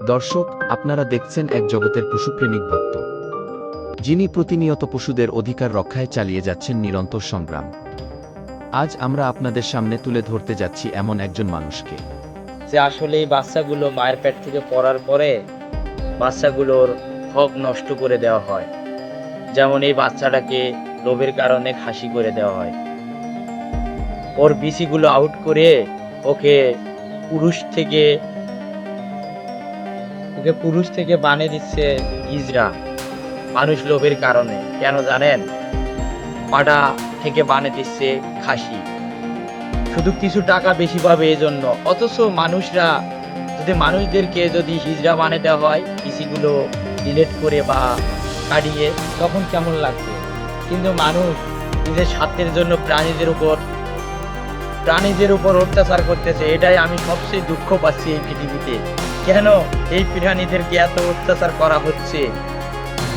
দর্শক, আপনারা দেখছেন এক জগতের পশুপ্রেমিক ভক্ত, যিনি প্রতিনিয়ত পশুদের অধিকার রক্ষায় চালিয়ে যাচ্ছেন নিরন্তর সংগ্রাম। আজ আমরা আপনাদের সামনে তুলে ধরতে যাচ্ছি এমন একজন মানুষকে, যে আসলে এই বাচ্চাগুলো মায়ের পেট থেকে পড়ার পরে বাচ্চাগুলোর হক নষ্ট করে দেওয়া হয়। যেমন এই বাচ্চাটাকে লোভের কারণে খাসি করে দেওয়া হয়, ওর বিচিগুলো আউট করে ওকে পুরুষ থেকে বানিয়ে দিচ্ছে হিজড়া। মানুষ লোভের কারণে, কেন জানেন? পাটা থেকে বানিয়ে দিচ্ছে খাসি, শুধু কিছু টাকা বেশি পাবে এই জন্য। অথচ মানুষদেরকে যদি হিজড়া বানিয়ে দেওয়া হয়, পিসিগুলো ডিলেট করে বা কাটিয়ে, তখন কেমন লাগবে? কিন্তু মানুষ নিজের স্বার্থের জন্য প্রাণীদের উপর অত্যাচার করতেছে। এটাই আমি সবচেয়ে দুঃখ পাচ্ছি এই পৃথিবীতে। কেন এই প্রাণীদেরকে এত অত্যাচার করা হচ্ছে?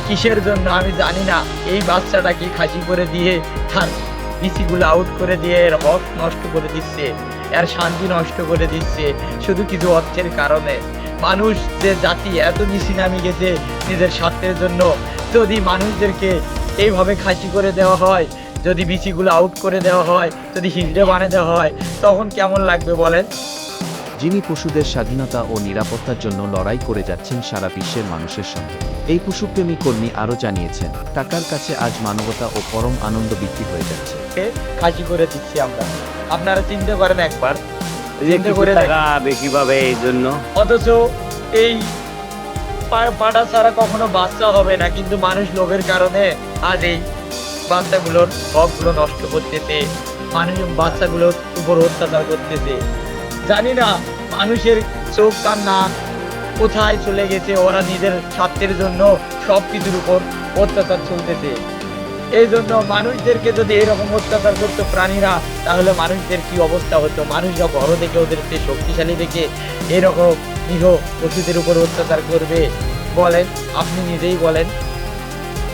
কিসের জন্য আমি জানি না। এই বাচ্চাটাকে খাসি করে দিয়ে তার পিসিগুলো আউট করে দিয়ে এর হক নষ্ট করে দিচ্ছে, এর শান্তি নষ্ট করে দিচ্ছে, শুধু কিছু অর্থের কারণে। মানুষ যে জাতি এত নিচে নামে গেছে নিজের স্বার্থের জন্য। যদি মানুষদেরকে এইভাবে খাসি করে দেওয়া হয়, যদি বিচিগুলো আউট করে দেওয়া হয়, যদি হিজড়ে বানিয়ে দেওয়া হয়, তখন কেমন লাগবে বলেন? যিনি পশুদের স্বাধীনতা ও নিরাপত্তার জন্য লড়াই করে যাচ্ছেন সারা বিশ্বের মানুষের সঙ্গে। এই পশুপ্রেমী কর্মী আরও জানিয়েছেন, টাকার কাছে আজ মানবতা ও পরম আনন্দ বিক্রি হয়ে যাচ্ছে। খাসি করে দিচ্ছি আমরা। আপনারা চিন্তা করেন একবার, টাকা বেশি পাবে এই জন্য। অথচ এই পাটা ছাড়া কখনো বাচ্চা হবে না, কিন্তু মানুষ লোভের কারণে আজ এই বাচ্চাগুলোর হকগুলো নষ্ট করতেছে, মানুষ বাচ্চাগুলোর উপর অত্যাচার করতেছে। জানি না মানুষের চোখ কান নাক কোথায় চলে গেছে। ওরা নিজের স্বার্থের জন্য সবকিছুর উপর অত্যাচার চলতেছে। এই জন্য মানুষদেরকে যদি এরকম অত্যাচার করতো প্রাণীরা, তাহলে মানুষদের কি অবস্থা হতো? মানুষরা বড় দেখে ওদেরকে শক্তিশালী দেখে এরকম নিরীহ পশুদের উপর অত্যাচার করবে? বলেন, আপনি নিজেই বলেন।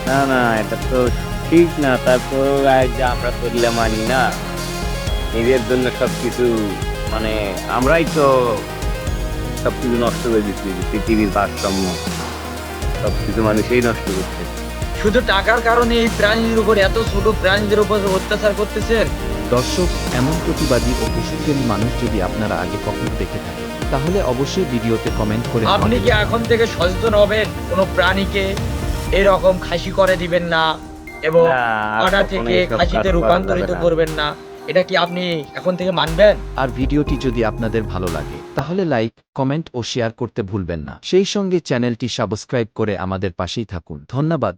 না না, এটা তো ঠিক না। তারপর যে আমরা করলে মানি না, নিজের জন্য সবকিছু, মানে আমরাই তো সবকিছু নষ্ট করে দিচ্ছি। পৃথিবীর ভারসাম্য সবকিছু মানুষই নষ্ট করছে। শুধু টাকার কারণে এই প্রাণীদের উপর, এত ছোট প্রাণীদের উপর অত্যাচার করতেছেন। দর্শক, এমন প্রতিবাদী ও পশুপ্রেমী মানুষ যদি আপনারা আগে কখনো দেখে থাকেন, তাহলে অবশ্যই ভিডিওতে কমেন্ট করে আপনি কি এখন থেকে সচেতন হবেন? কোনো প্রাণীকে এরকম খাসি করে দিবেন না এবং পাটা থেকে খাসিতে রূপান্তরিত করবেন না। এটা কি আপনি এখন থেকে মানবেন? আর ভিডিওটি যদি আপনাদের ভালো লাগে, তাহলে লাইক, কমেন্ট ও শেয়ার করতে ভুলবেন না। সেই সঙ্গে চ্যানেলটি সাবস্ক্রাইব করে আমাদের পাশেই থাকুন। ধন্যবাদ।